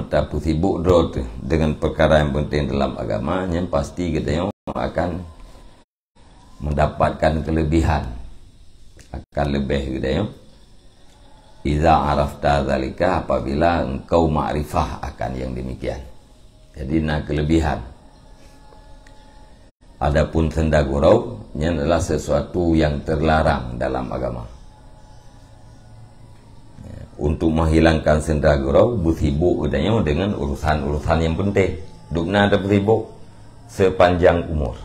tapu sibuk dengan perkara yang penting dalam agama, yang pasti kita akan mendapatkan kelebihan, akan lebih gitu ya. Iza arafta zalika, apabila engkau ma'rifah akan yang demikian. Jadi kelebihan. Adapun senda gurau ini adalah sesuatu yang terlarang dalam agama. Untuk menghilangkan senda gurau, bersibuk katanya dengan urusan-urusan yang penting. Dukna ada bersibuk sepanjang umur.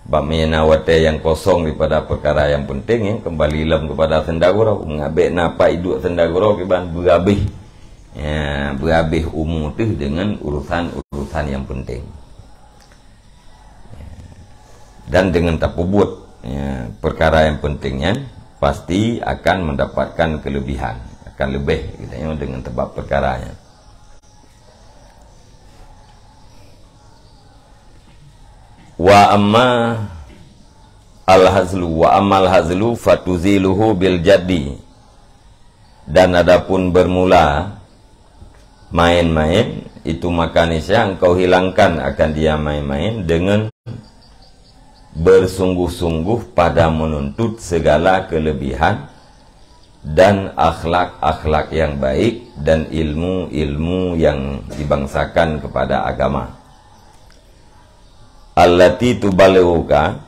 Bamina wate yang kosong daripada perkara yang penting, yang kembali lem kepada senda gurau, mengabek napa hidup senda gurau kiban berhabis. Ya, berhabis umur tu dengan urusan-urusan yang penting. Dan dengan tak pubut ya, perkara yang pentingnya pasti akan mendapatkan kelebihan, akan lebih gitu, ya, dengan sebab perkaranya. Wa amma al-hazlu wa amal hazlu fatuziluhu bil jaddi. Dan adapun bermula main-main, itu maka niscaya engkau hilangkan akan dia main-main dengan bersungguh-sungguh pada menuntut segala kelebihan dan akhlak-akhlak yang baik dan ilmu-ilmu yang dibangsakan kepada agama. Allati tubalighuka,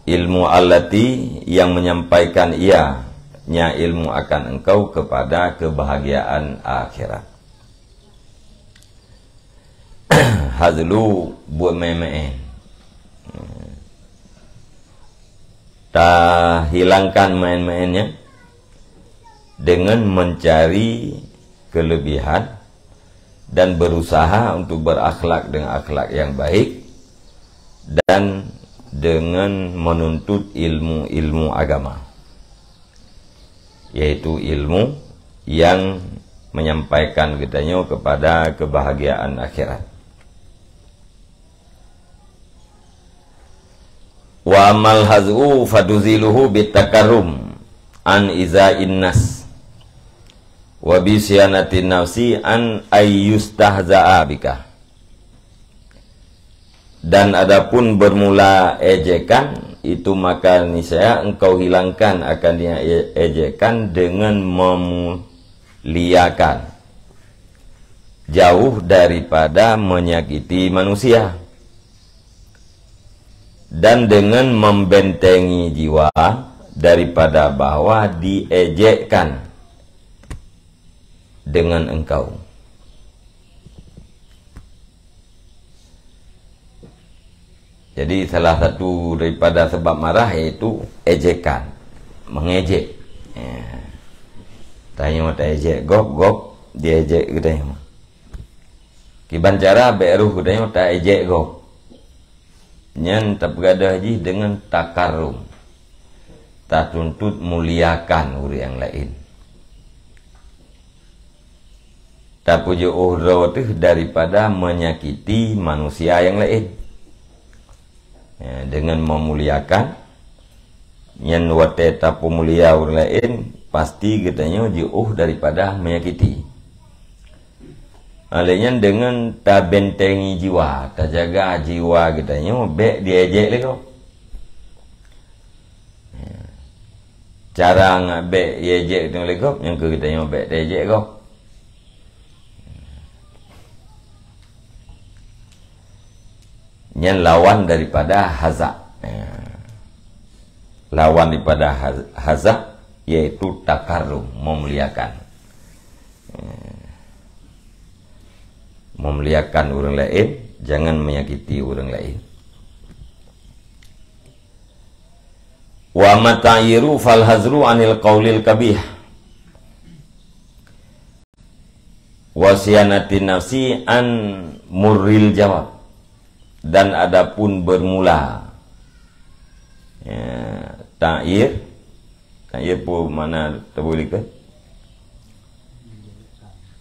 ilmu allati yang menyampaikan ianya ilmu akan engkau kepada kebahagiaan akhirat. Hazlu buat main-main, tak hilangkan main-mainnya dengan mencari kelebihan dan berusaha untuk berakhlak dengan akhlak yang baik dan dengan menuntut ilmu-ilmu agama, yaitu ilmu yang menyampaikan kitanya kepada kebahagiaan akhirat. Wa amal hazu faduziluhu bitakarrum an iza'in nas wa bisyanatin nafsi an ayyustahza'a bika. Dan adapun bermula ejekan, itu maka niscaya engkau hilangkan akan dia ejekan dengan memuliakan, jauh daripada menyakiti manusia, dan dengan membentengi jiwa daripada bahwa diejekkan dengan engkau. Jadi salah satu daripada sebab marah yaitu ejekan, mengejek. Tanya mata ejek gop diejek katanya. Kiban cara beruh katanya tak ejek gop. Nyan tak berada haji dengan takarum, tak tuntut muliakan orang yang lain, tak puji uhra tu daripada menyakiti manusia yang lain. Ya, dengan memuliakan nyan wate tak pemulia orang lain, pasti katanya jauh daripada menyakiti. Alanya dengan tak bentengi jiwa, tak jaga jiwa katanya, baik diejek lagi. Cara ngak baik diejek itu lagi, yang katanya baik diejek kau. Yang lawan daripada hazak, lawan daripada hazak yaitu takarrum, memuliakan. Memuliakan orang lain, jangan menyakiti orang lain. Wa mata'iru fal hazru anil qaulil kabih wa siyanatin nafsi an murril jawab. Dan adapun bermula ya, ta'ir pun mana terboleh ke?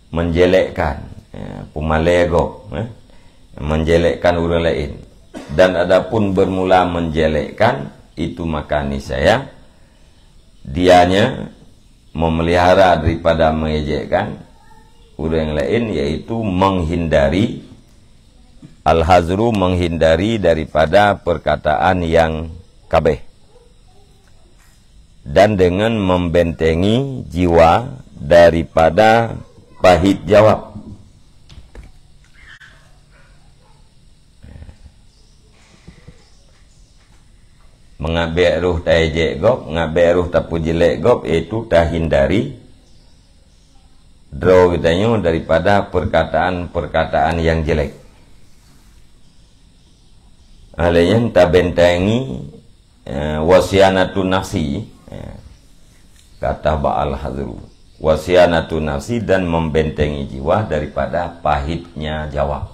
Menjelekkan, ya, pumalego, menjelekkan orang lain. Dan adapun bermula menjelekkan, itu maka niscaya dianya memelihara daripada mengejekkan orang lain, yaitu menghindari al-hazru, menghindari daripada perkataan yang kabeh, dan dengan membentengi jiwa daripada pahit jawab. Mengabek ruh tak ejek gop, ngabek ruh tak jelek gop, itu tak hindari draw kitanya daripada perkataan-perkataan yang jelek. Alanya tak bentengi wasianatun nafsi, kata ba'al hadru, wasianatun nafsi, dan membentengi jiwa daripada pahitnya jawab.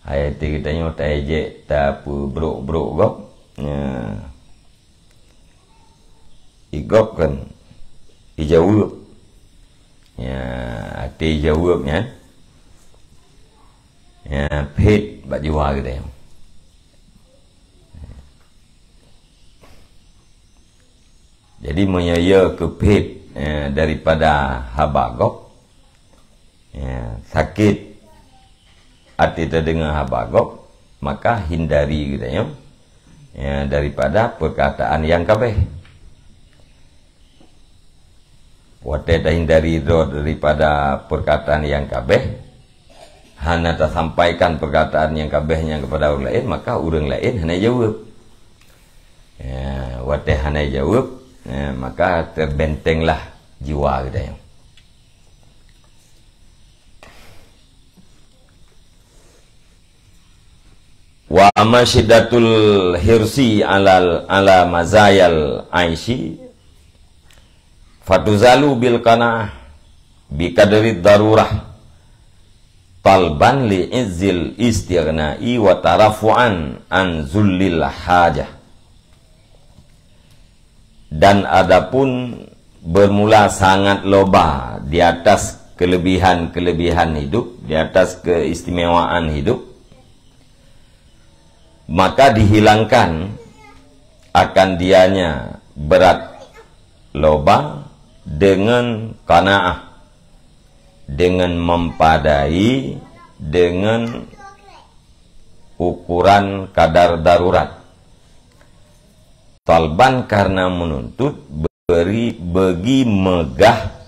Ayat kitanya tak ejek, tak beruk-beruk gop, igop kan ijawab, arti jawabnya pahit bak jiwa kita. Jadi menyaya ke pahit daripada habagop, sakit hati terdengar habagop, maka hindari kita daripada perkataan yang kabeh. Wate dah hindari daripada perkataan yang kabeh, hana tak sampaikan perkataan yang kabehnya kepada orang lain, maka orang lain hana jawab. Wate hana jawab, maka terbentenglah jiwa kita. Wa amma syiddatul hirsi ala mazayal aishi fatuzalu bil qana'ah bi qadri darurah talban li izzil istighna'i wa tarafu'an an zullil hajah. Dan adapun bermula sangat loba di atas kelebihan-kelebihan hidup, di atas keistimewaan hidup, maka dihilangkan akan dianya berat loba dengan qanaah, dengan mempadai dengan ukuran kadar darurat. Talban karena menuntut bagi megah,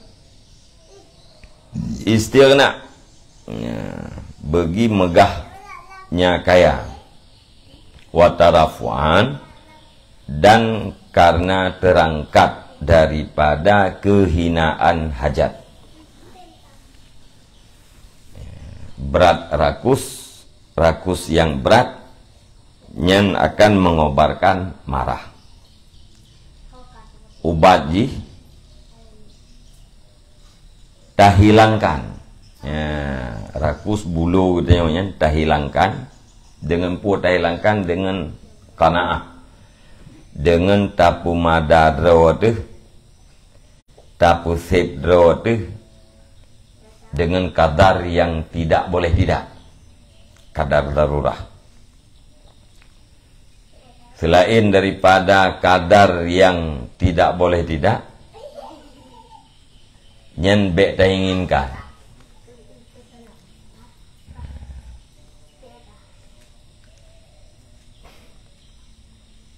istighna bagi megahnya kaya, watarafuan, dan karena terangkat daripada kehinaan hajat. Berat rakus yang berat yang akan mengobarkan marah. Ubat ji tak hilangkan, rakus bulu katanya tak hilangkan dengan pu tak hilangkan dengan qanaah, dengan tapu madadro tu, tapu sepdro tu, dengan kadar yang tidak boleh tidak, kadar darurah. Selain daripada kadar yang tidak boleh tidak, yang bek tak inginkan.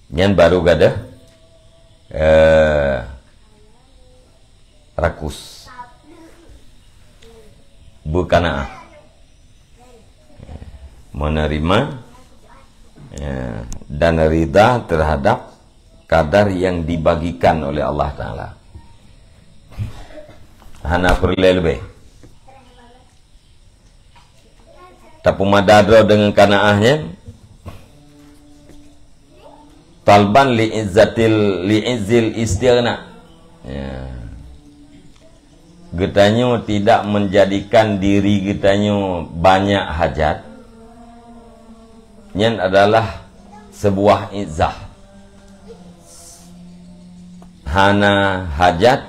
Yang baru gada rakus bukanah menerima dan ridha terhadap kadar yang dibagikan oleh Allah Ta'ala. Hana perlu lebih tapu madadro dengan kanaahnya, talban li'izzil istighna, getanyo tidak menjadikan diri getanyo banyak hajat, yang adalah sebuah izzah. Hana hajat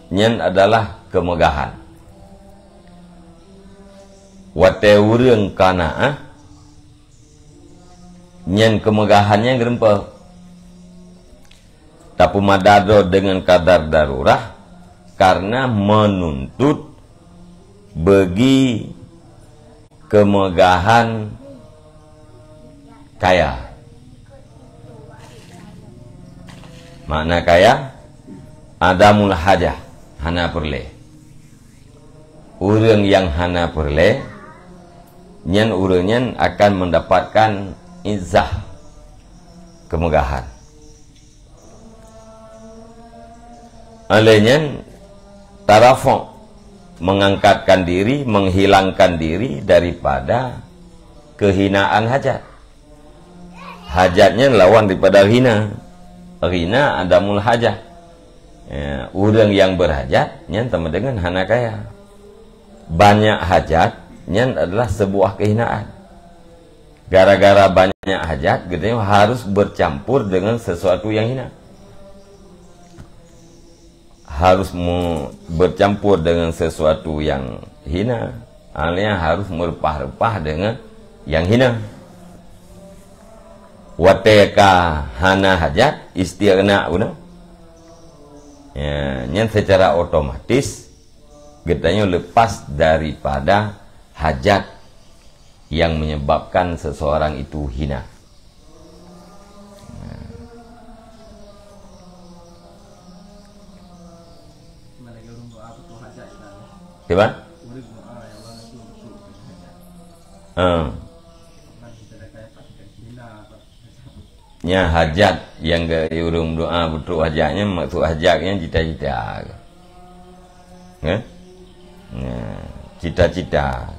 yang adalah kemegahan. Wate urang kana yang kemegahannya gerempa. Tapi madado dengan kadar darurah karena menuntut bagi kemegahan kaya. Makna kaya adamul hajah, hana perle. Orang yang hana perle, nyan urangnya akan mendapatkan izzah, kemegahan. Alenya tarafuk, mengangkatkan diri, menghilangkan diri daripada kehinaan hajat. Hajatnya lawan daripada hina. Hina adamul hajah. Ya, orang yang berhajat nyan sama dengan hana kaya. Banyak hajat nyan adalah sebuah kehinaan. Gara-gara banyak hajat, gitu harus bercampur dengan sesuatu yang hina. Harus bercampur dengan sesuatu yang hina, alias harus merepah-repah dengan yang hina. Wateka hana hajat istighna una. Ya, yang secara otomatis getanya lepas daripada hajat yang menyebabkan seseorang itu hina. Gimana? Ya hajat yang ke urung doa betul hajatnya, maksud hajatnya cita-cita. Ya? Cita-cita.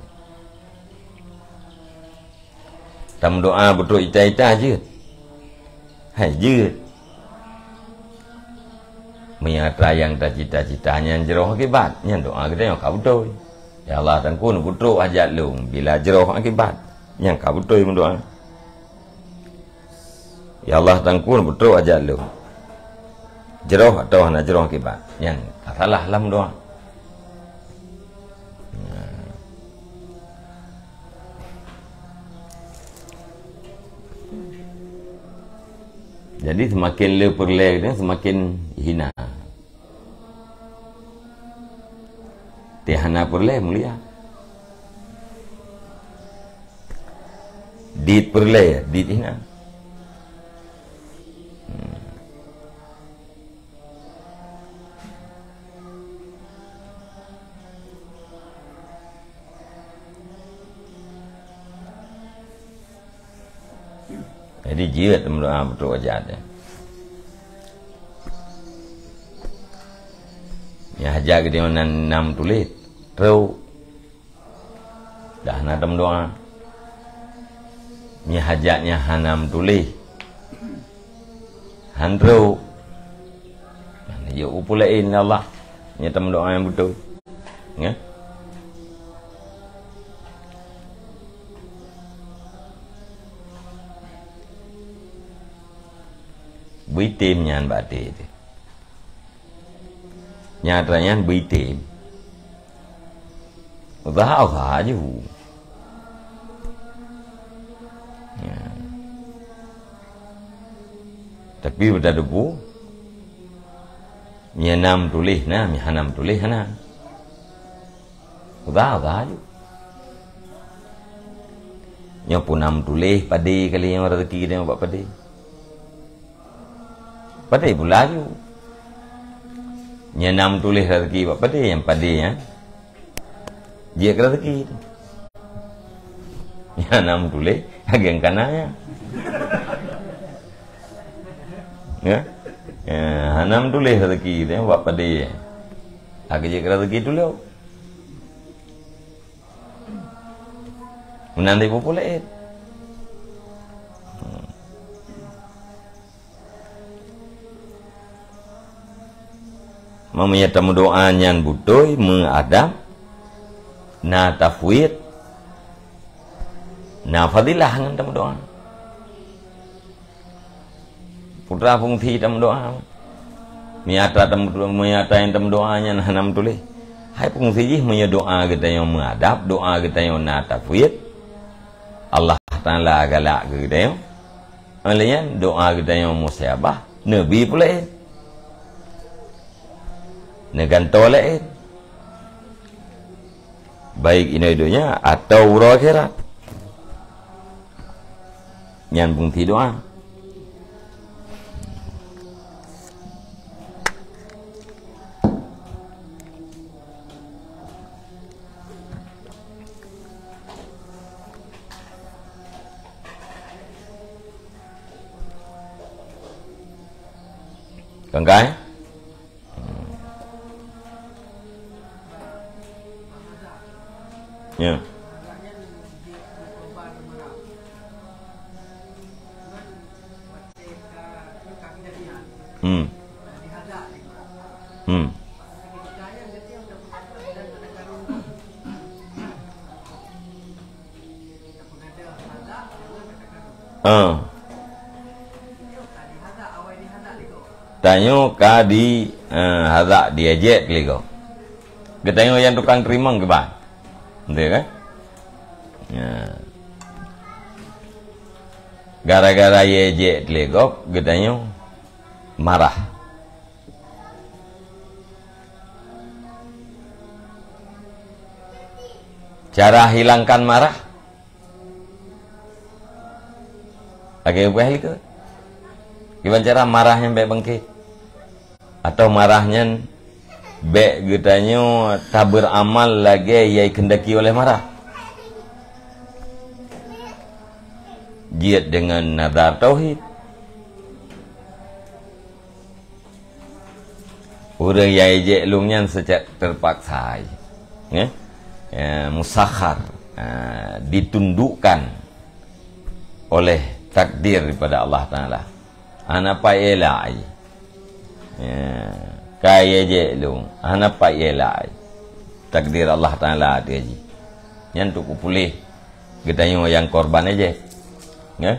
Tam doa betul cita-cita je. Hai je. Menyata yang tak cita-citanya jeroh akibat, yang doa kita yang kau betul. Ya Allah tangkun betul hajat lu bila jeroh akibat, yang kau betul mendoa. Ya Allah tangkun betul hajat lu. Jeroh atau hana jeroh akibat, yang salah lah mendoa. Jadi semakin le perle semakin hina. Tihana perle mulia. Dit perle, dit hina. Jadi jirat mendoa betul hajatnya. Ya hajat dia nam tulis terus dah nak doa. Ni hajatnya hanam tulis handro. Ya upulain Allah. Ni tem doa yang betul. Ya. Bui tim nyan bati itu. Nyatanya bui tim. Tahu aja. Ya. Tapi pada debu, nyanam tulis na, hanam tulis na. Tahu aja. Nyopunam tulis padi kali yang rezeki dia buat padi. Padai pula tu. Nyanam tulis rezeki buat padai yang padai ya. Dia ke rezeki tu. Nyanam tulis agen kananya. Ya. Hanam tulis rezeki tu buat padai. Agak je ke rezeki tu lo. Menandai populer. Mamanya tamu doa nyan butoy mengadam na tafwid na fadilah ngan tamu doa putra fungsi tamu doa miata yang tamu doa nyan hanam tulis hai fungsi jih menya doa kita yang mengadap doa kita yang na tafwid Allah Ta'ala galak kita yang alanya doa kita yang musyabah nabi pula Negan tolek baik ini hidupnya atau urut akhirat nyambung doa. Kangkai? Ya. Hmm. Hmm. Tanyo ka di hazak diejek ligo. Ketanyo yang tukang terima ke bang. Betul kan? Ya. Gara-gara ejek ligo, ketanyo marah. Cara hilangkan marah? Agak baik ke? Gimana cara marahnya baik bangkit? Atau marahnya baik getanyo tak beramal lagi yang kendaki oleh marah? Jihad dengan nazar tauhid. Orang yang ejek lungnya secara terpaksa, ya? Musakhar, ditundukkan oleh takdir daripada Allah Ta'ala. Anak pak elai kaya je lu anak pak elai takdir Allah Ta'ala dia ji yang tu pulih getanyo yang korban aja ya.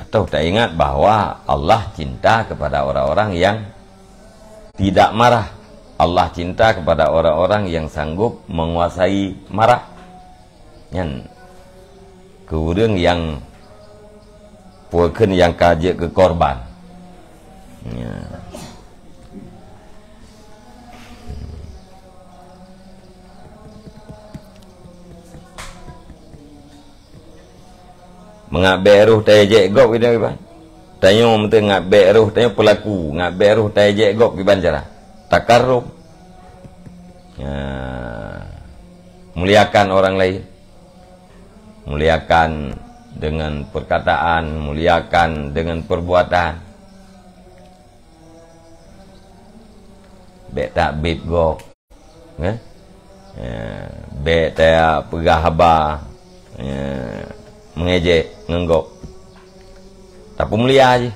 Atau tak ingat bahwa Allah cinta kepada orang-orang yang tidak marah. Allah cinta kepada orang-orang yang sanggup menguasai marah. Yang kemudian yang puakan yang kajak ke korban. Ya. Mengabek ruh tajek gop kita kan. Tanyo mesti ngabek ruh, tanyo pelaku, ngabek ruh tajek gop gimana cara? Takarrub. Ya. Muliakan orang lain. Muliakan dengan perkataan, muliakan dengan perbuatan. Bek tak bib gop. Ya. Bek tak pegah haba. Mengejek, ngenggok. Tak pun mulia aja.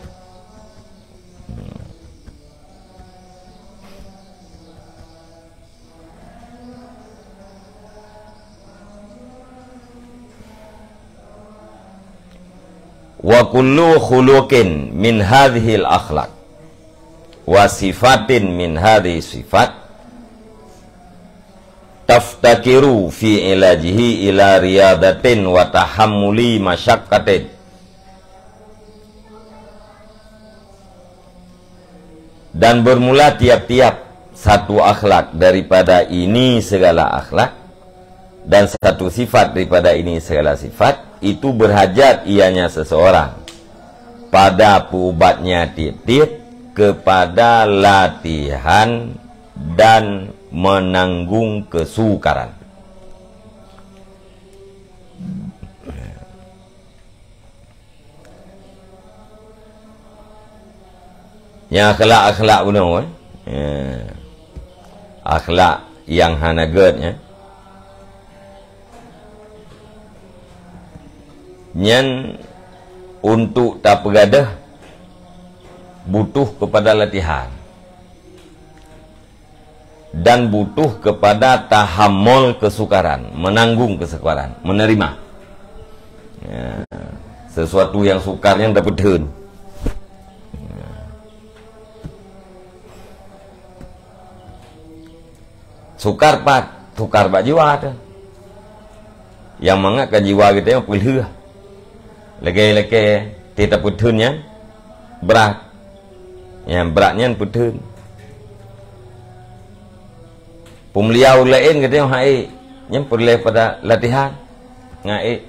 Wa kullu khuluqin min hadhil akhlaq wa sifatin min hadhihi sifat taftakiru fi ilajihi ila riyadatin wa tahammuli masyaqqatin. Dan bermula tiap-tiap satu akhlak daripada ini segala akhlak dan satu sifat daripada ini segala sifat, itu berhajat ianya seseorang pada pubatnya tiap-tiap kepada latihan dan menanggung kesukaran. Yang akhlak-akhlak benar, akhlak yang hanagetnya, nyen untuk tak pegadah butuh kepada latihan dan butuh kepada tahammul kesukaran, menanggung kesukaran, menerima ya, sesuatu yang sukarnya dapat turun. Sukar pak jiwa tu. Yang mengangkat jiwa kita yang pilih. Lagi tidak putunnya berat. yang beratnya putun pemeliau lain kata yang hai yang perlu pada latihan ngai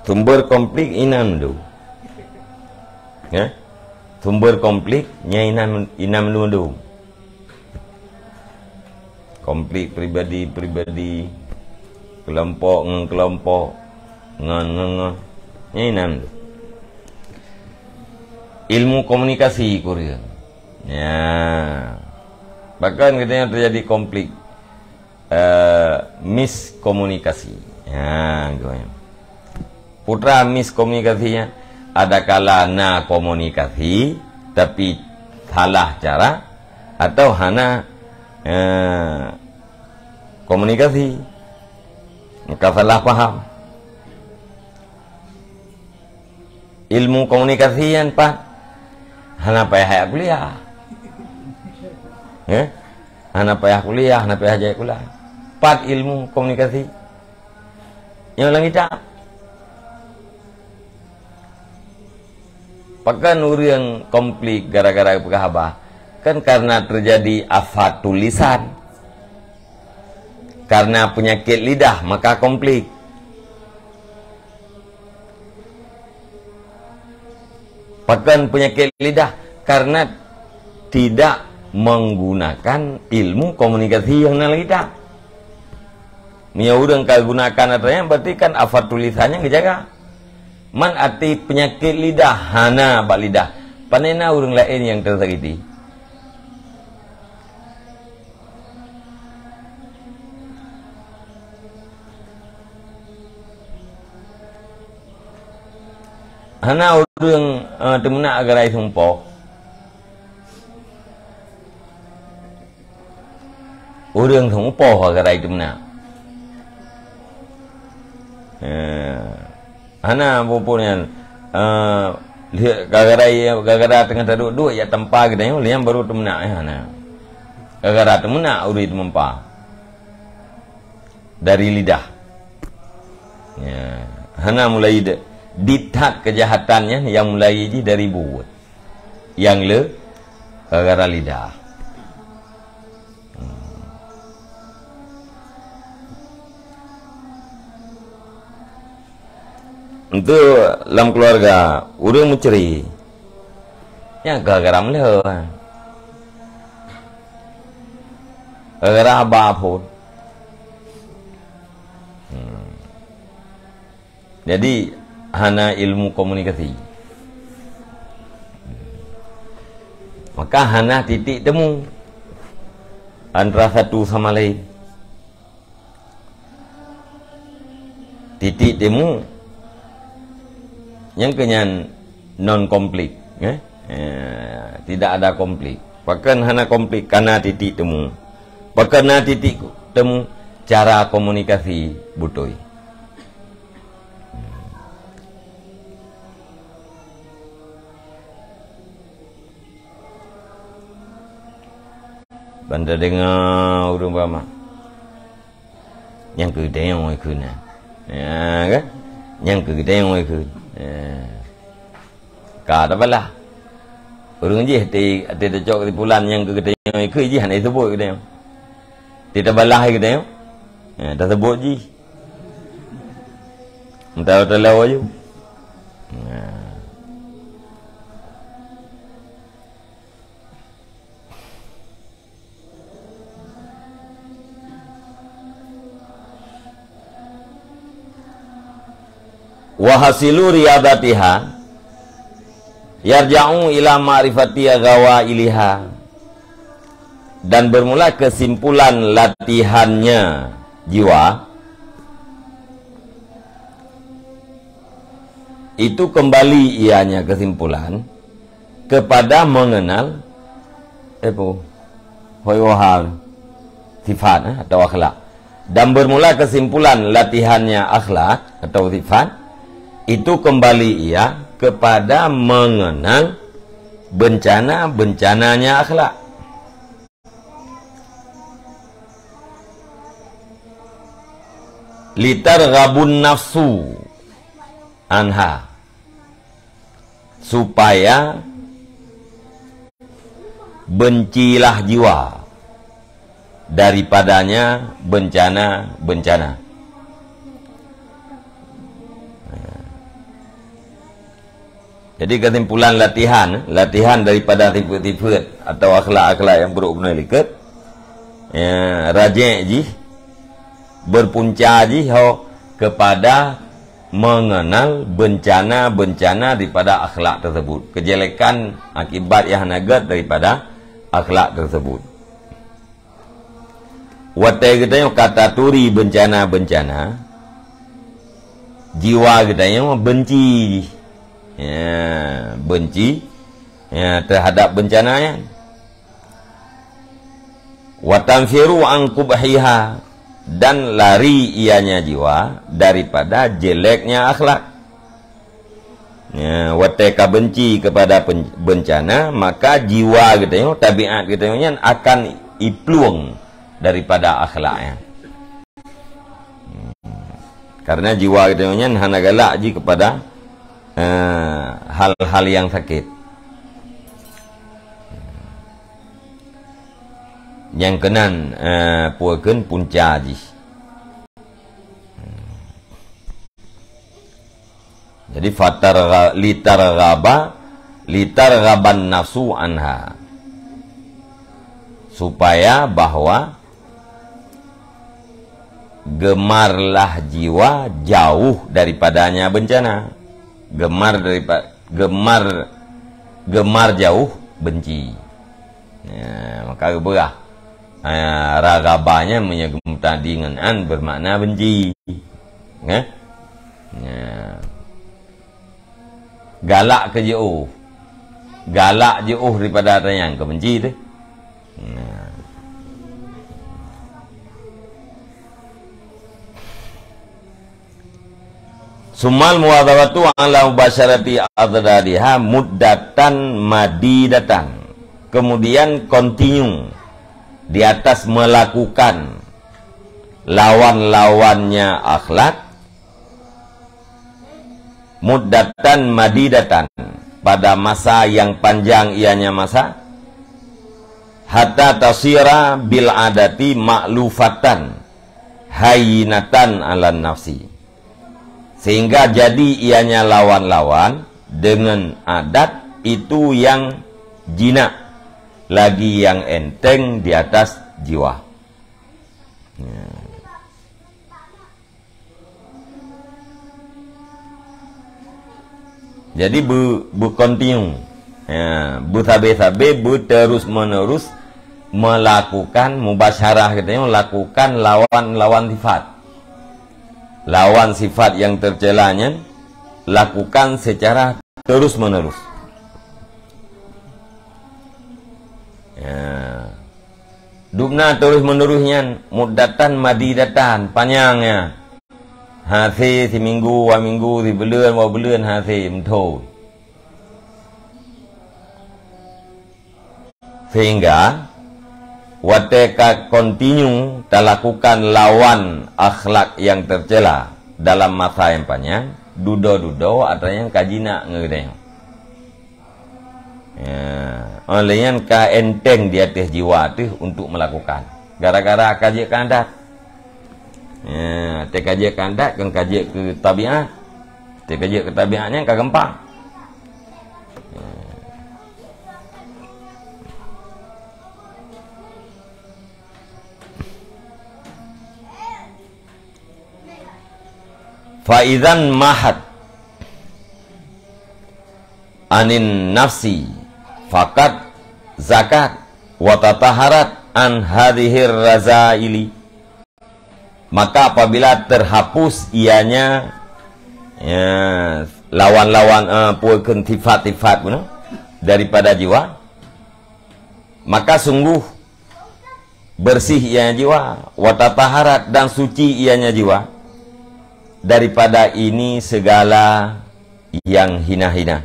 sumber konflik inam dulu ya sumber konfliknya inam dulu konflik pribadi kelompok ngan inam dulu ilmu komunikasi Korea ya bahkan katanya terjadi konflik miskomunikasi ya gue putra miskomunikasinya ada kala na komunikasi tapi salah cara atau hana komunikasi maka salah paham ilmu komunikasi yang pak hana payah kuliah ya hana payah kuliah hana payah jaya kuliah pat ilmu komunikasi yang lang kita Pakan orang konflik gara-gara apa? Kan karena terjadi afat tulisan. Karena penyakit lidah maka konflik. Pakan penyakit lidah karena tidak menggunakan ilmu komunikasi yang nalita. Mia urang kal gunakan adanya berarti kan afat tulisannya ngejaga. Man arti penyakit lidah hana bak lidah panena urang lain yang tersakiti hana urang temuna agarai sumpo urang sumpo agarai temuna hana pupunya gara-gara tengah duduk ya tempa gitu ya liam baru temena hana gara-gara temena uri tempa dari lidah ya hana mulai ditat kejahatannya yang mulai dari buat yang le gara-gara lidah untuk dalam keluarga urang menceri ya gara-gara meleho gara-gara abah pun jadi hana ilmu komunikasi maka hana titik temu antara satu sama lain titik temu yang kenyan non konflik tidak ada konflik bahkan hana konflik karena titik temu karena titik temu cara komunikasi butoi banda dengar urang bama yang kedai yang oi kun ya kan yang kedai yang oi kun cả đó phải là urang ji ti cok di bulan yang ke ke ji han itu sebut ke tidak balah ke dia dah sebut ji entah terlalu aja wa hasilu riyadatiha yarja'u ila ma'rifati gawa iliha dan bermula kesimpulan latihannya jiwa itu kembali ianya kesimpulan kepada mengenal sifat atau akhlak dan bermula kesimpulan latihannya akhlak atau sifat itu kembali ia kepada mengenal bencana-bencananya akhlak. litarghabun nafsu anha, supaya bencilah jiwa daripadanya bencana-bencana. Jadi kesimpulan latihan daripada tipe-tipe atau akhlak-akhlak yang buruk menelikut, ya, rajin ji berpunca ji kepada mengenal bencana-bencana daripada akhlak tersebut, kejelekan akibat yang nagat daripada akhlak tersebut. Watai katanya kata turi bencana-bencana, jiwa katanya benci, ya, benci, ya, terhadap bencananya. Watanfiru an qubhiha, dan lari ianya jiwa daripada jeleknya akhlak. Ya, wateka benci kepada bencana, maka jiwa katanya, tabiat katanya akan ipluang daripada akhlaknya. Karena jiwa katanya hana galak ji kepada hal-hal yang sakit. Yang kenan puakeun punca ji. Jadi litarghaban nafsu anha, supaya bahwa gemarlah jiwa jauh daripadanya bencana. Gemar jauh benci. Ya, maka berah ragabanya menyegem tadi dengan an bermakna benci. Ya? Ya. Galak ke jauh, galak jauh daripada yang kebenci tu. Ya. Sumal muwadawatu ala mubasyarati adradadiha muddatan madidatan. Kemudian continue di atas melakukan lawan-lawannya akhlak muddatan madidatan, pada masa yang panjang ianya masa, hatta tasira bil adati ma'lufatan hayinatan ala nafsi, sehingga jadi ianya lawan-lawan dengan adat itu yang jinak, lagi yang enteng di atas jiwa. Ya. Jadi continue, ya, tabe-tabe, terus menerus melakukan mubasyarah, katanya melakukan lawan sifat. Lawan sifat yang tercelanya lakukan secara terus menerus. Ya. Dubna terus menerusnya muddatan madidatan, panjangnya. Hati seminggu, 2 minggu, 3 bulan, 4 bulan, hati mentul. Sehingga wateka continue lakukan lawan akhlak yang tercela dalam masa yang panjang, dudo atau yang kajina ngedeng. Ya, olehnya ka enteng di atas jiwa tu untuk melakukan. Gara-gara kaji kandat. Ya, te kaji kandat kan kaji ke tabiat. Te kaji ke tabiatnya ka gampang. Ya. Faizan mahat anin nafsi fakat zakat wa tataharat an hadhir razaili, maka apabila terhapus ianya ya, lawan-lawan puakeun sifat-sifat daripada jiwa, maka sungguh bersih ianya jiwa, wa tataharat, dan suci ianya jiwa daripada ini segala yang hina-hina.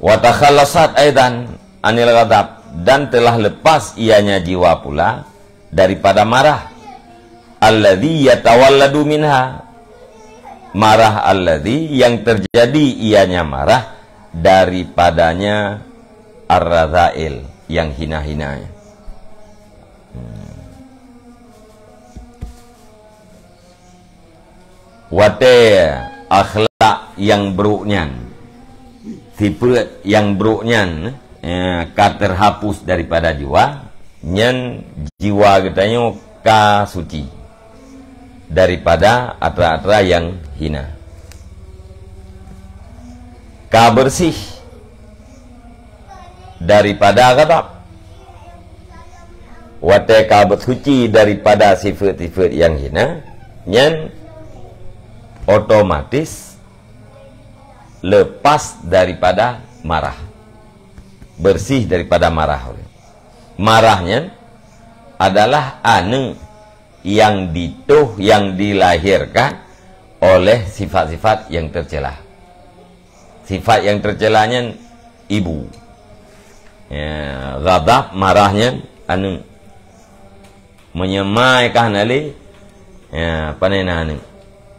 Wa takhallasat aidan anil ghadab, dan telah lepas ianya jiwa pula daripada marah. alladzi yatawalladu minha, marah alladzi yang terjadi ianya marah daripadanya ar-radzail yang hina-hinanya. Wate akhlak yang buruknya, sifat yang buruknya terhapus daripada jiwa, nyen jiwa katanya ka suci daripada atra-atra yang hina, ka bersih daripada ghadab, wate ka bersuci daripada sifat-sifat yang hina, nyen otomatis lepas daripada marah, bersih daripada marah. Marahnya adalah anu yang yang dilahirkan oleh sifat-sifat yang tercela. Sifat yang tercelanya ibu, ya, ghadab, marahnya anu menyemaikan ali, ya, panena anu,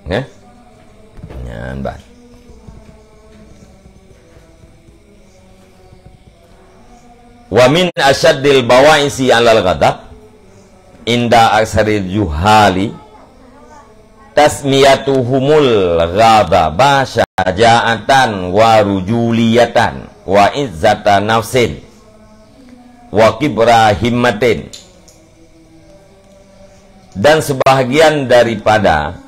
ya. Baik. Wa min asyaddil bawaisi 'alal ghadab inda aksaril juhali tasmiyatuhumul ghadaba syaja'atan wa rujuliyatan wa izzata nafsin wa kibra himmatin. Dan sebahagian daripada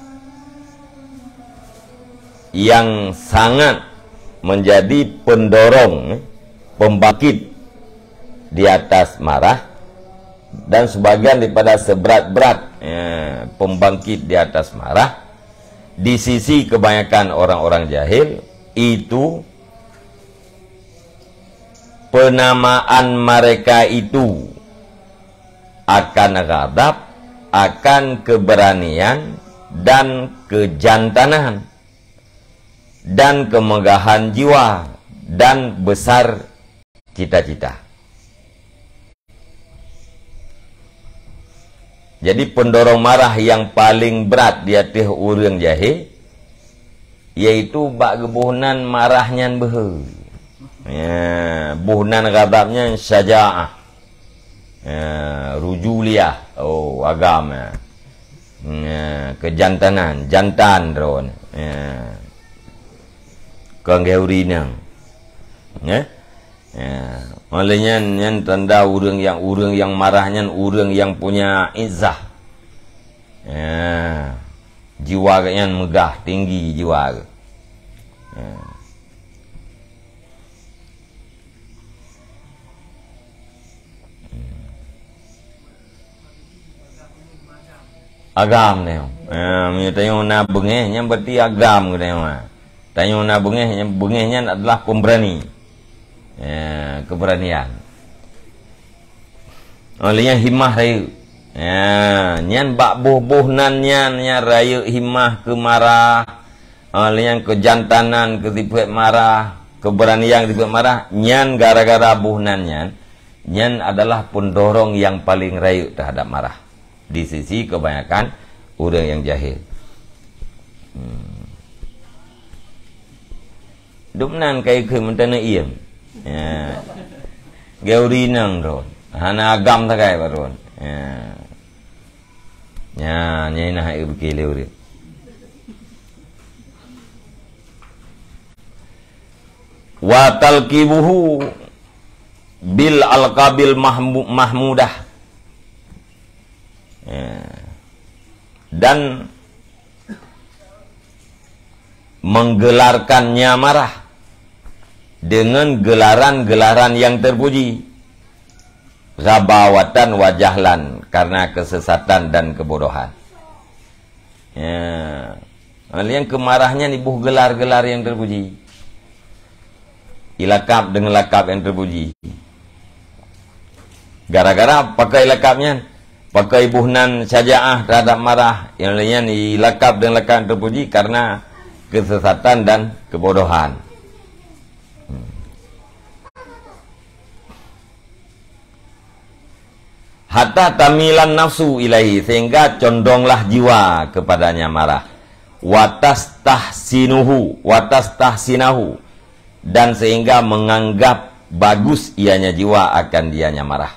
yang sangat menjadi pendorong, pembangkit di atas marah, dan sebagian daripada seberat-berat pembangkit di atas marah di sisi kebanyakan orang-orang jahil itu penamaan mereka itu akan ghadab, akan keberanian dan kejantanan dan kemegahan jiwa dan besar cita-cita. Jadi pendorong marah yang paling berat di atas orang jahil yaitu bak gebuhnan marahnya behe, ya, buhnan ghadabnya syaja'ah, ya, rujuliyah, oh agama, ya, kejantanan, jantan drone, ya, kanggeurina, ya, ya. Olehnya yang tanda orang yang marahnya orang yang punya izzah, ya, jiwa yang megah tinggi jiwa, ya. Agam ni, tanya na bengehnya berarti agam katanya. Tanya na bengehnya adalah pemberani, ya, keberanian. Olehnya himmah rayu, ya, nyan bak buh-buhnan nyan rayu himmah ke marah, olehnya kejantanan ketipu marah, keberanian ketipu marah, nyan gara-gara buhnan nyan adalah pendorong yang paling rayu terhadap marah di sisi kebanyakan orang yang jahil. Dumnan kai ke mentana iem, ya, geurinang ron, hana agam takai baron, ya, nyai nah ibu kileurit. Wa talqibuhu bil alqabil mahmudah, ya, dan menggelarkannya marah dengan gelaran-gelaran yang terpuji, ghabawatan wajahlan, karena kesesatan dan kebodohan, ya, yang kemarahnya ibuh gelar-gelar yang terpuji, ilakab dengan lakab yang terpuji. Gara-gara pakai lakabnya, pakai buhnan syaja'ah terhadap marah, yang lainnya ilakab dengan lakab yang terpuji karena kesesatan dan kebodohan. hatta tamilan nafsu ilaihi, sehingga condonglah jiwa kepadanya marah, watas tahsinahu, dan sehingga menganggap bagus ianya jiwa akan dianya marah.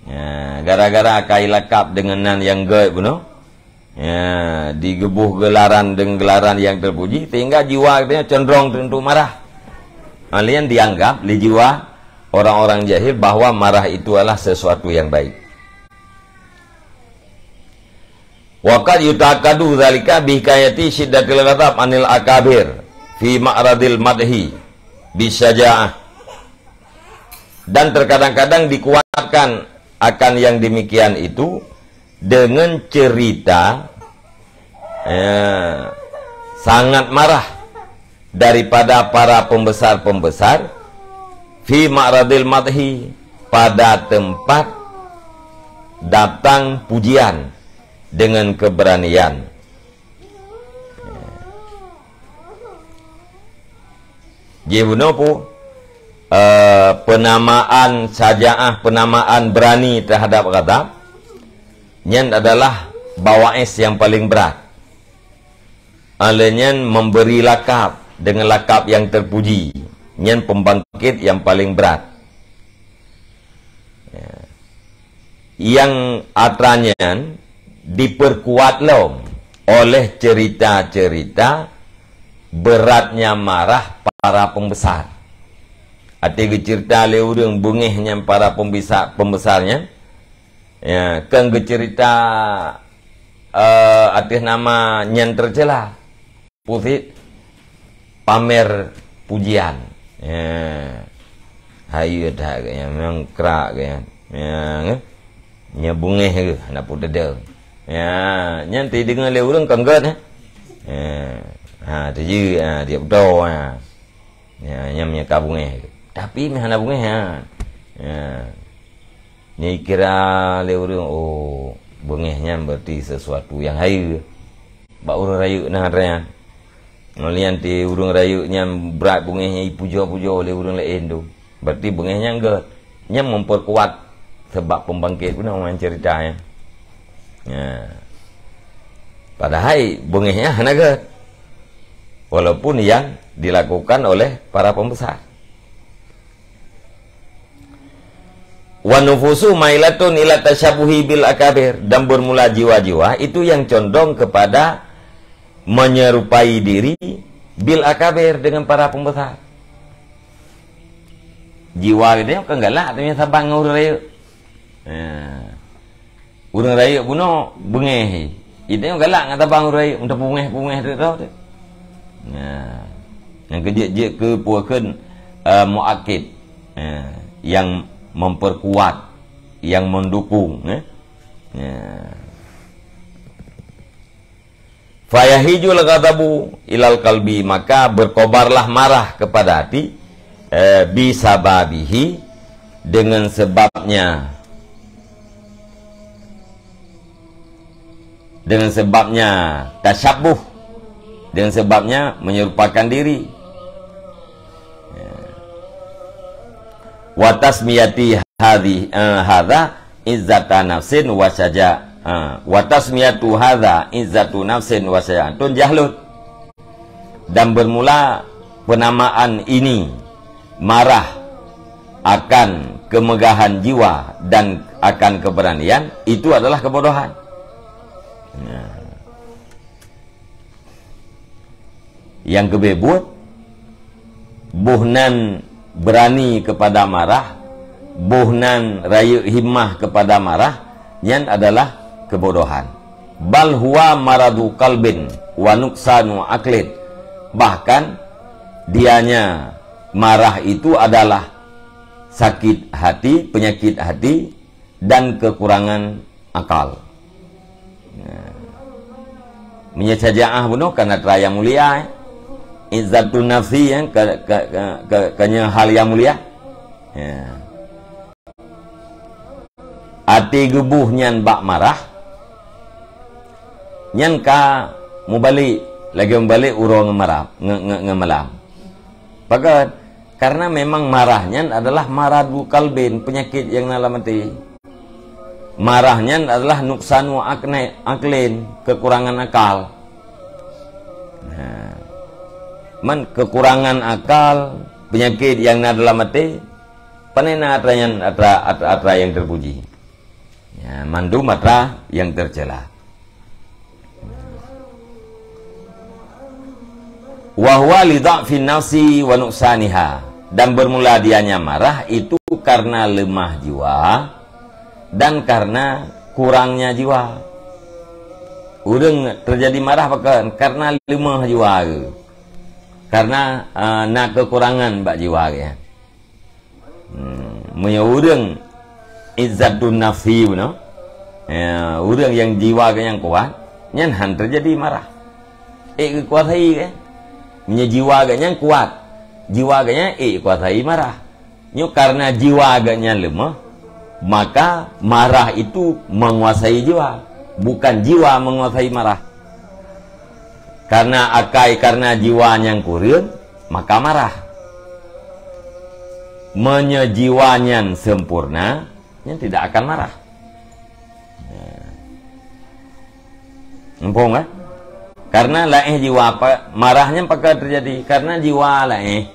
Ya, gara-gara kai lakap dengan yang gaib no, ya, digebuh gelaran dengan gelaran yang terpuji, sehingga jiwa kita cenderung untuk marah. Kalian dianggap di jiwa orang-orang jahil bahwa marah itu adalah sesuatu yang baik. Waqad yutakadu dzalika bi hikayati syiddatil ghadab anil akabir fi ma'radil madhi bisyaja'ah. Dan terkadang-kadang dikuatkan akan yang demikian itu dengan cerita sangat marah daripada para pembesar-pembesar fi ma'radil madhi, pada tempat datang pujian dengan keberanian. Jibunopu penamaan sajaah, penamaan berani terhadap ghadab, nyen adalah bawais yang paling berat. Alenya memberi lakap dengan lakap yang terpuji, nyen pembangkit yang paling berat. Yang atranya diperkuat oleh cerita-cerita beratnya marah para pembesar. Arti cerita le urang bungehnya para pembesarnya, ya, kan cerita atas nama nyen tercela putih pamer pujian, ya, hayu dah kaya memang kerak kaya, ya, nya bungeh ke nak pun dedel, ya, nyen ti dengan le urang kanggat, ha, tu je, dia betul, ya, nyamnya kabungeh. Tapi mehana bungeh ya. Ni kira le urang oh bungehnya berarti sesuatu yang hayu. Ba urang rayu nah rean. Ngalian ti urang rayunya berat bungehnya pujo-pujo le urang lain tu. Berarti bungehnya enggak. Nya memperkuat sebab pembangkit pun orang ceritanya. Ya. Padahal bungehnya hanaga. Walaupun yang dilakukan oleh para pembesar. Wa nufusu mailatun ila tasyabuhi bil akabir, dan bermula jiwa-jiwa itu yang condong kepada menyerupai diri bil akabir dengan para pembesar. Jiwa dia kan galak tanya sabang urang raya. Urang raya puno bengeh. Itu yang galak ngata bang urang raya untuk bungeh-bungeh tu tu. Yang kerja ke puakeun muakid. Yang memperkuat, yang mendukung, fayahijul ghadabu ilal qalbi, maka berkobarlah marah kepada hati, bisababihi, dengan sebabnya, tasyabuh, dengan sebabnya menyerupakan diri. Wa tasmiyati hadza izzata nafsin wa syaja, wa tasmiyatu hadza izzatu nafsin wa syaja'atun jahlut, dan bermula penamaan ini marah akan kemegahan jiwa dan akan keberanian, itu adalah kebodohan. Yang kebebut buhnan berani kepada marah, buhnan rayu himmah kepada marah, yang adalah kebodohan. Bal huwa maradu qalbin wa nuqsanu aqlin, bahkan dianya marah itu adalah sakit hati, penyakit hati, dan kekurangan akal. Menyesajaah bunuh karena teraya mulia, izzatun nafsi, yang kanya hal yang mulia, ati gebuh nyan bak marah, nyan ka mubalik lagi membalik urang ngemalam. Pakat karena memang marahnya adalah maradu kalbin, penyakit yang dalam hati. marahnya adalah nuksanu aklin, kekurangan akal. Nah, kekurangan akal, penyakit yang adalah mati, panena atra yang terpuji. Ya, mandu matra yang tercela. Wa huwa li dha'fin nafsi wa nuqsaniha, dan bermula dianya marah itu karena lemah jiwa dan karena kurangnya jiwa. Urang terjadi marah karena lemah jiwa, karena nak kekurangan bak jiwa ya. Punya urang izzatun nafsi no. Ya, urang yang jiwa yang kuat, nyan terjadi marah. Kuatai kan. Punya jiwa agaknya kuat, jiwa agaknya kuatai marah. Nyo karena jiwa agaknya lemah, maka marah itu menguasai jiwa, bukan jiwa menguasai marah. Karena karena jiwanya kurang, maka marah. Menyejiwanya sempurna, yang tidak akan marah. Empung kan? Karena laih jiwa marahnya apakah terjadi? Karena jiwa laih,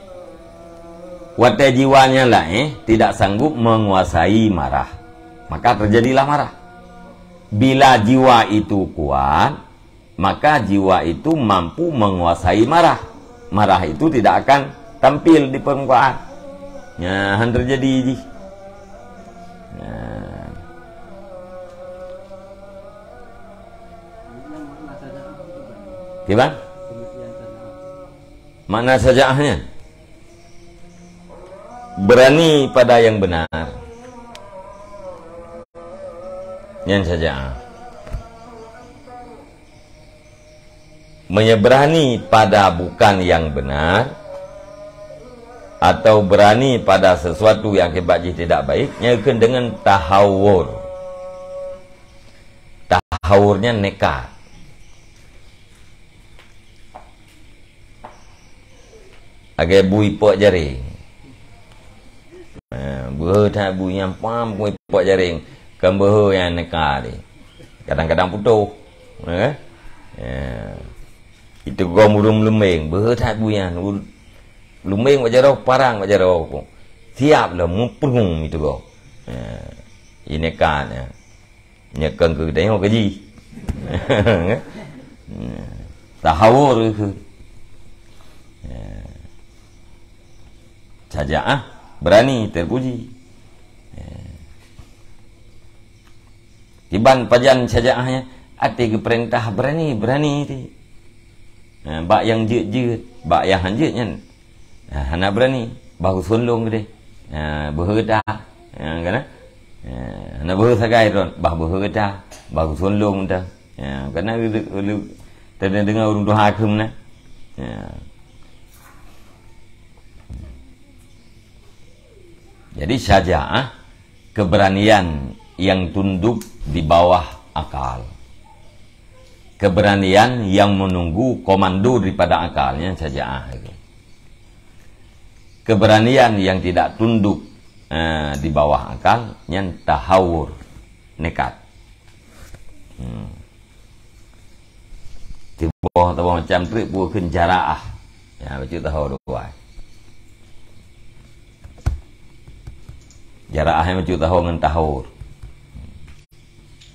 wadah jiwanya laih tidak sanggup menguasai marah, maka terjadilah marah. Bila jiwa itu kuat, maka jiwa itu mampu menguasai marah. Marah itu tidak akan tampil di permukaan. Ya, terjadi. Gimana? Makna sajaahnya berani pada yang benar. Yang sajaah menyeberani pada bukan yang benar, atau berani pada sesuatu yang kebaji tidak baik, nyakeun dengan tahawur. Tahawurnya nekat. Agak bui pok jaring. Buah tak bui yang pam bui pok jaring. Kan buah yang nekat ni. Kadang-kadang putus. Itu gom urung lumeng. Buah tak bui yang lumeng macam roh, parang macam roh. Siap lah mempurung itu gom. Ini nekat. Nyekan ke tengok gaji. Tahawur ke. Sajaah berani terpuji. Tiban pajan sajaahnya ati ke perintah berani ti. Bak yang jeut, bak yang hanjeutnya. Hana berani, bahu sunlung gede. Behedah. Kana? Hana behe sagai ron, bah behedah, bahu sunlung dah. Karena dengar urung doa hakim na. Jadi sajaah keberanian yang tunduk di bawah akal. Keberanian yang menunggu komando daripada akalnya sajaah. Keberanian yang tidak tunduk di bawah akal yang tahawur, nekat. Di bawah macam trik bukan jaraah. Ya, baca tahu dua. Jaraahnya macam tahu dengan tahawur.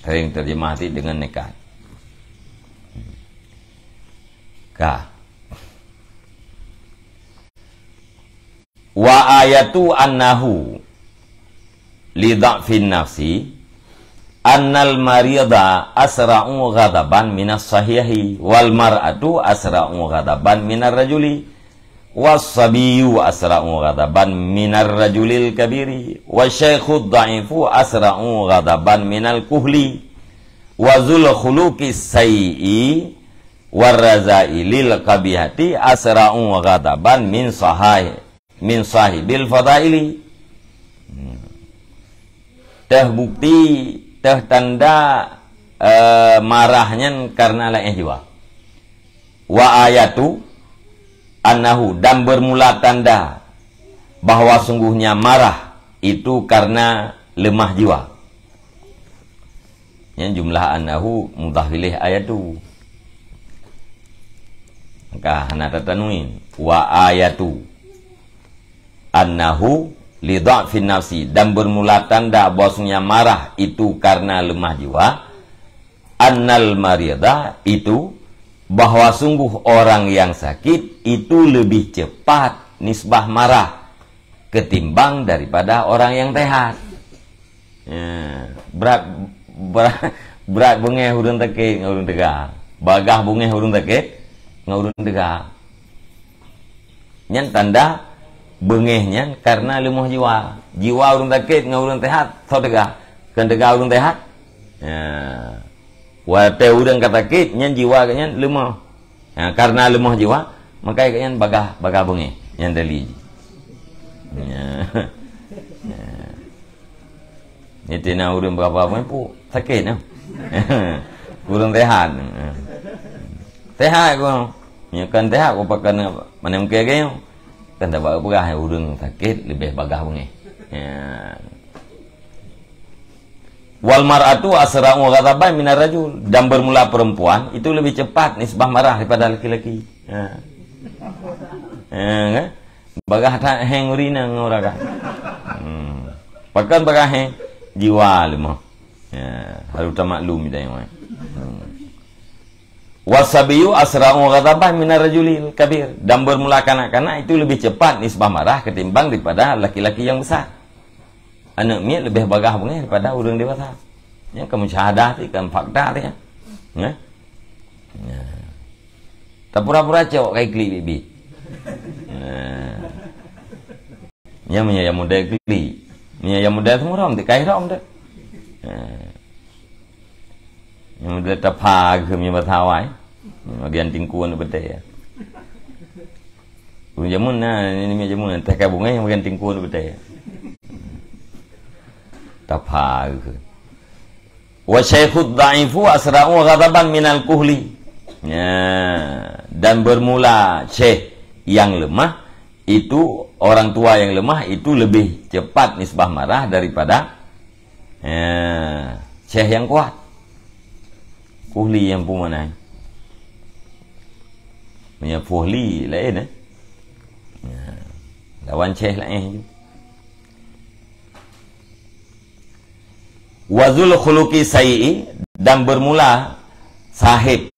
Sering terjemah dengan nekat. Wa ayatu annahu li dha'fin nafsi annal marida asra'u ghadaban minas sahihi wal mar'atu asra'u ghadaban minar rajuli was-sabiyyu asra'u ghadaban minar rajulil kabiri wasyaikhu dha'ifu asra'u ghadaban minal kuhli wa zul khuluqis sayyi warrazailil qabihati asra'u ghadaban min sahibil fadaili. Teh bukti, teh tanda marahnya karena lain jiwa. Wa ayatu annahu, dan bermula tanda bahwa sungguhnya marah itu karena lemah jiwa. Yang jumlah annahu mudhaf ilaih ayatu. Maka hana tatanwin wa ayatu annahu li dha'fin nafsi, dan bermula tanda bahwasanya marah itu karena lemah jiwa. Annal marida itu bahwa sungguh orang yang sakit itu lebih cepat nisbah marah ketimbang daripada orang yang sehat. Ya, berat bungeh urun tekek ngurun tegak, bagah bungeh urun tekek ngurun tegak. Nyan tanda bengehnya karena lemah jiwa. Jiwa urun tekek ngurun sehat, so tegak. Kan tegak urun sehat. Ya. Wate urang kata kit nyan jiwa kanyan lemah. Ya, karena lemah jiwa maka kanyan bagah bengeh nyan dali. Ya. Ya. Itu na urang berapa pun sakit no. Urang sehat. Sehat ko. Ya kan sehat ko pakan mana mungkin kayo. Kan tak bagah urang sakit lebih bagah bengeh. Ya. Wal mar'atu asra'u ghadaban minar rajul, dan bermula perempuan itu lebih cepat nisbah marah daripada laki-laki. Ha. Kan? Bagah tak heng urina ngora kan. Pakan bagah heng jiwa lemah. Ya, harus tak maklum dah yang. Wasabiyu asra'u ghadaban minar rajulil kabir, dan bermula kanak-kanak itu lebih cepat nisbah marah ketimbang daripada laki-laki yang besar. Anak miat lebih bagah bunga daripada orang dewasa. Ya, kamu syahadah ti, kamu fakta ti ya. Ya. Ya. Tak pura-pura cok kai klik bibi. Ya, punya yang muda klik. Punya yang muda semua rom ti kai rom tu. Yang muda tapa ke punya batawai. Bagian tingkuan betul ya. Punya jamun nah, ini punya jamun teh kai bunga yang bagian tingkuan betul ya. Tapa ke. Wa syaikhud dha'ifu asra'u ghadaban minal kuhli. Ya, dan bermula syekh yang lemah itu, orang tua yang lemah itu lebih cepat nisbah marah daripada syekh yang kuat. Kuhli yang pumanai. Punya fuhli lain ya. Lawan syekh lain juga. Wazul khuluqi sayyi, dan bermula sahib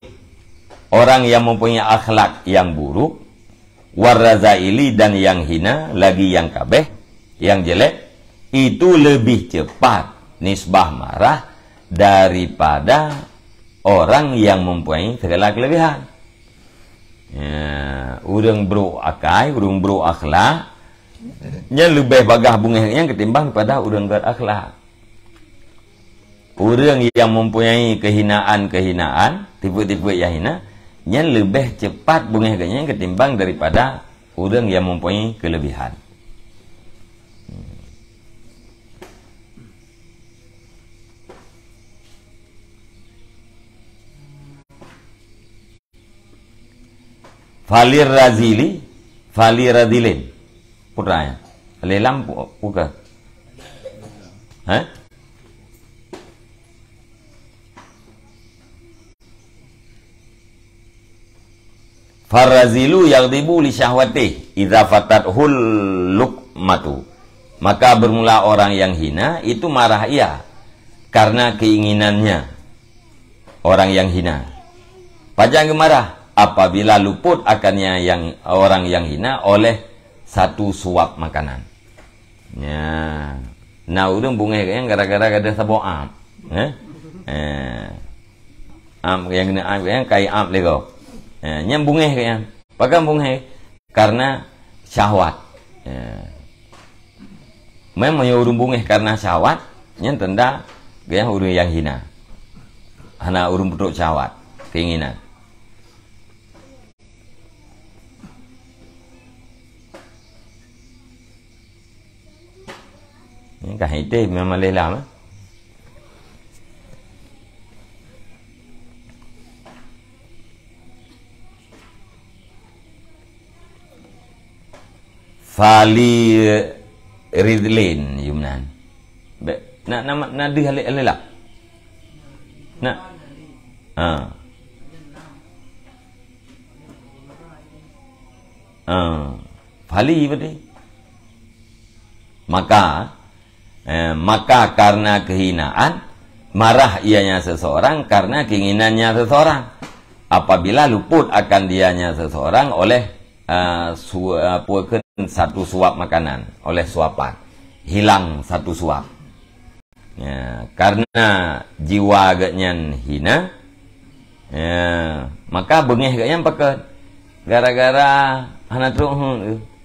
orang yang mempunyai akhlak yang buruk, warazaili, dan yang hina, lagi yang kabeh, yang jelek, itu lebih cepat nisbah marah daripada orang yang mempunyai segala kelebihan. Ya, urang bro akai, urang bro akhlak, nya lebih bagah bungehnya ketimbang pada urang berakhlak. Orang yang mempunyai kehinaan-kehinaan, tipe-tipe yang hina, yang lebih cepat bungehnya ketimbang daripada orang yang mempunyai kelebihan. Falir razili, falir radilin. Putranya. Lelam buka. Hah? Farazilu yaghdibu li syahwatih idza fatathul luqmatu, maka bermula orang yang hina itu marah ia karena keinginannya. Orang yang hina pajang marah apabila luput akannya yang orang yang hina oleh satu suap makanan. Ya, nah urang bunga yang gara-gara ada sabo am. Am yang kena am yang kai am lego. Nyambungeh kan, pakai bungeh karena syahwat. Memang urung bungeh karena syahwat, yang tenda gaya urung yang hina. Hana urung betul syahwat, keinginan. Ini kah itu memang lelam. Fali ridlin yumnan. Na nama nadi halik alila. Nak. Fali berarti. Maka karena kehinaan marah ianya seseorang karena keinginannya seseorang. Apabila luput akan dianya seseorang oleh satu suap makanan, oleh suapan, hilang satu suap. Ya, karena jiwa agaknya hina, ya, maka bengih agaknya pakai gara-gara hanatruk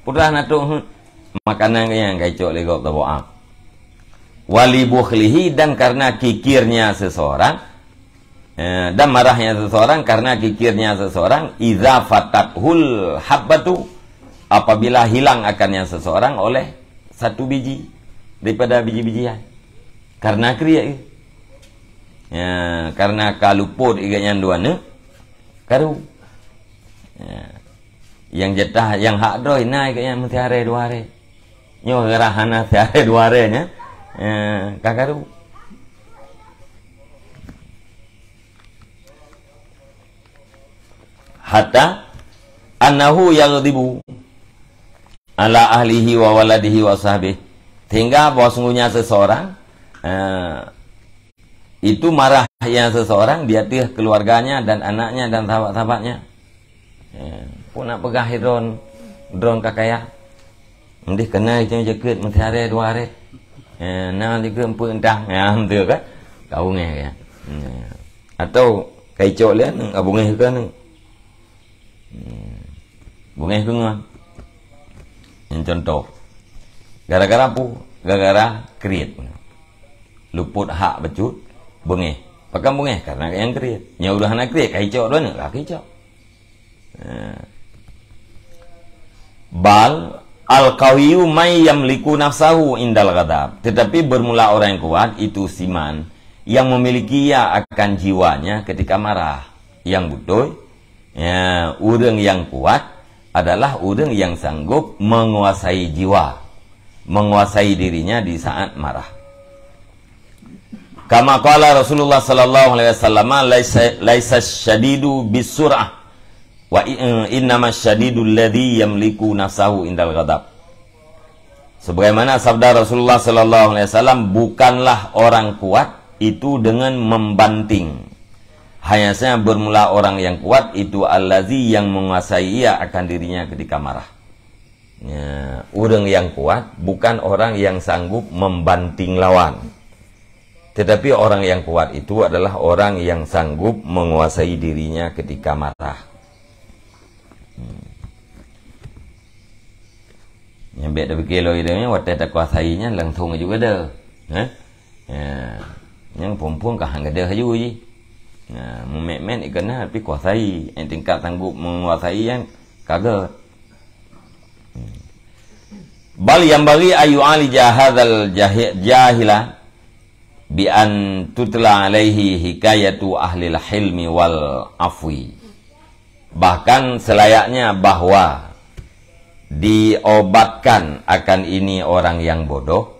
putra hanatruk makanan yang kacau legok tabu'ab. Wali bukhlihi, dan karena kikirnya seseorang, dan marahnya seseorang karena kikirnya seseorang, idza fatathul habbatu, apabila hilang akannya seseorang oleh satu biji daripada biji-bijian, karena kriya ya, karena kaluput iganya duana karu ya, yang jatah yang hak droi naik iganya mesti hari dua hari nyo gerahana hari dua hari nya kakaru. Hatta annahu yaghdibu ala ahlihi wa waladihi wa sahbihi, hingga bahwa sungguhnya seseorang itu marahnya seseorang di atas keluarganya dan anaknya dan sahabat-sahabatnya. Pun nak pegah drone kakaya ndih kena itu jaket mesti hari dua hari nah juga empu entah ya betul kan kau ngeh ya atau kaicok lian abungeh kan bungeh kungan yang contoh gara-gara apa? Gara-gara kriit luput hak becut bungeh pakai bungeh karena yang kriit nya udah anak kriit kaicok doang lah kaicok bal al-qawiyu may yamliku nafsahu indal ghadab, tetapi bermula orang yang kuat itu siman yang memiliki ia akan jiwanya ketika marah. Yang betul ya, orang yang kuat adalah orang yang sanggup menguasai jiwa, menguasai dirinya di saat marah. Kama qala Rasulullah sallallahu alaihi wasallam, laisa syadidu bisur'ah wa innama syadidul ladzi yamliku nafsahu indal ghadab. Sebagaimana sabda Rasulullah sallallahu alaihi wasallam, bukanlah orang kuat itu dengan membanting. Hanya saja bermula orang yang kuat itu allazi yang menguasai ia akan dirinya ketika marah. Ya, orang yang kuat bukan orang yang sanggup membanting lawan. Tetapi orang yang kuat itu adalah orang yang sanggup menguasai dirinya ketika marah. Yang biar dah berkilo itu waktu tak kuasainya langsung juga dah. Yang perempuan kahang ada haju je. Memek-mek ikana tapi kuasai, yang tingkat sanggup menguasai yang kagak. Bal yang bagi ayu alija hadzal jahila bi an tutla alaihi hikayatu ahli hilmi wal afwi. Bahkan selayaknya bahwa diobatkan akan ini orang yang bodoh,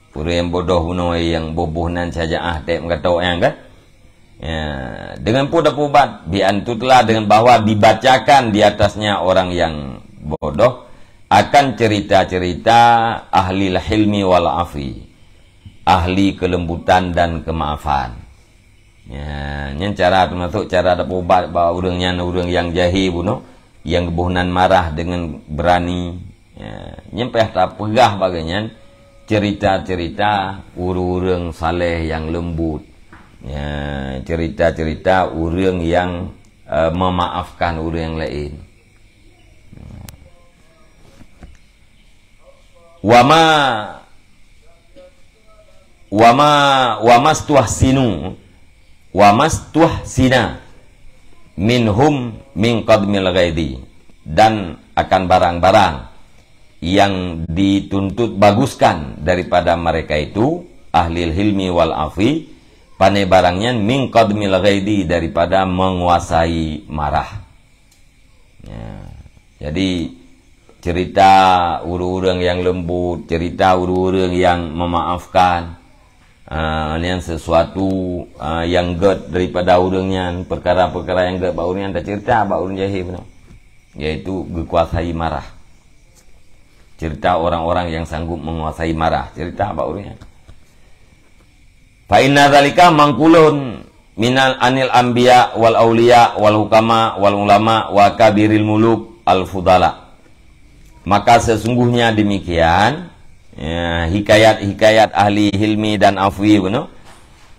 pura yang bodoh punoi yang bobohnan saja tak mengatakan yang kan ya, dengan pudat-pubat biantutlah dengan bahwa dibacakan di atasnya orang yang bodoh akan cerita-cerita ahli hilmi wal afi, ahli kelembutan dan kemaafan. Ya, yang cara termasuk cara ada pubat bahwa orang yang jahil bunuh, yang kebohongan marah dengan berani, ya, nyempeh tak pegah bagainya cerita-cerita urang saleh yang lembut, ya, cerita-cerita urang yang memaafkan urang yang lain. Wamastuhsina minhum min qadmil ghaidi, dan akan barang-barang yang dituntut baguskan daripada mereka itu ahli hilmi wal afi, pane barangnya min qadmil ghaidi, daripada menguasai marah. Ya, jadi cerita urang-urang yang lembut, cerita urang-urang yang memaafkan, Yang sesuatu yang get daripada urangnya, perkara-perkara yang get baurnya tak cerita baurun jahil benar. Yaitu kuasai marah. Cerita orang-orang yang sanggup menguasai marah, cerita baurnya. Fa inna dzalika mangkulun minal anil anbiya wal auliya wal hukama wal ulama wa kabiril muluk al fudala. Maka sesungguhnya demikian hikayat-hikayat ahli hilmi dan afwi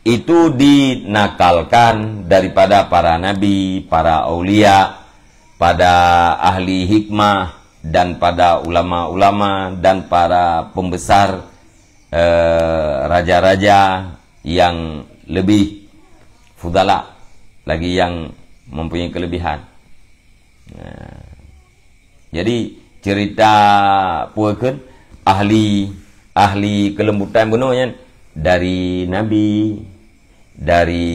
itu dinakalkan daripada para nabi, para aulia, pada ahli hikmah dan pada ulama-ulama dan para pembesar raja-raja yang lebih fudala, lagi yang mempunyai kelebihan. Jadi cerita puakeun ahli kelembutan benunya dari nabi, dari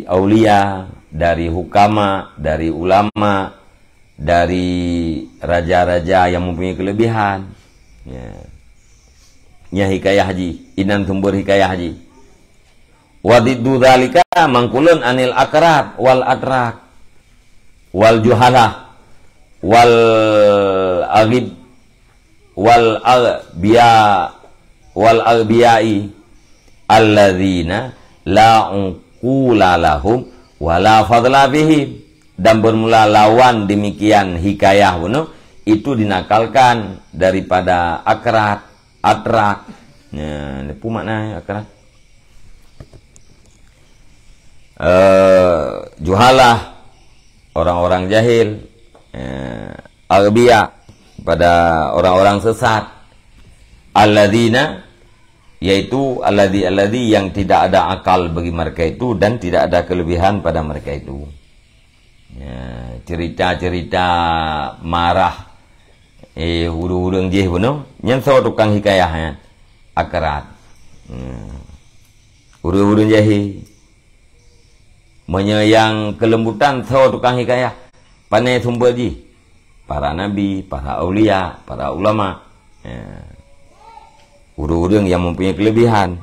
aulia, dari hukama, dari ulama, dari raja-raja yang mempunyai kelebihan. Ya hikayah haji, inan tumbur hikayah haji. Wadiddu dzalika mangkulun anil akrat wal atrak wal juhalah wal aghib wal aghbiyai alladzina la unqula lahum wala fadla bihim. Dan bermula lawan demikian hikayah itu dinakalkan daripada akrat, atrak. Apa maknanya akrat? Juhalah, orang-orang jahil, aghbiya, pada orang-orang sesat, alladzina, yaitu alladzi yang tidak ada akal bagi mereka itu dan tidak ada kelebihan pada mereka itu. Cerita-cerita marah hurung-hurung jih nyenso tukang hikayahnya akrat, hurung-hurung jahil menyayang kelembutan so tukang hikayah panai sumber ji para nabi, para aulia, para ulama, urang-urang yang mempunyai kelebihan.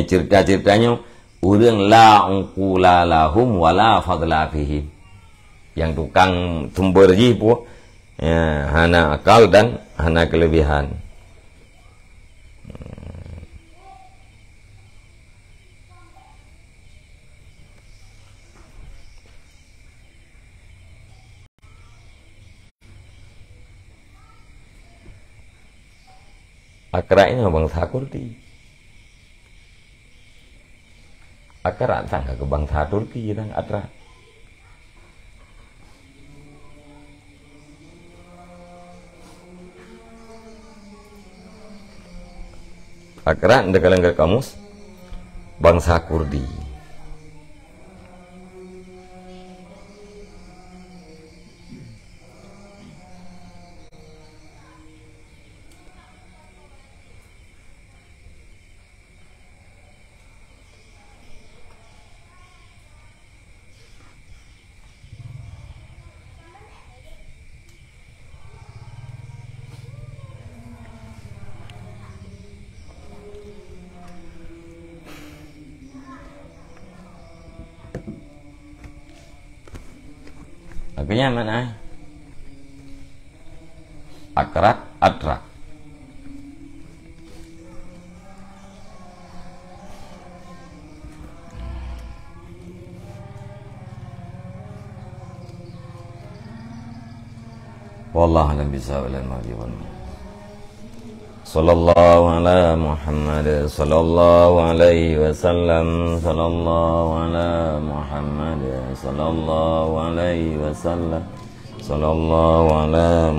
Cerita-ceritanya urang la unqula lahum wala fadla fihim, yang tukang sumber ji pu hana akal dan hana kelebihan. Akra ini bangsa Turki. Akra sangka ke bangsa Turki dan Akra. Akra ndak kalengga kamus bangsa Kurdi. Akhirnya mana? Akrat, atrak. Wallahu a'lam bishawab. Sallallahu ala Muhammad sallallahu alaihi wasallam, sallallahu ala Muhammad sallallahu alaihi wasallam, sallallahu ala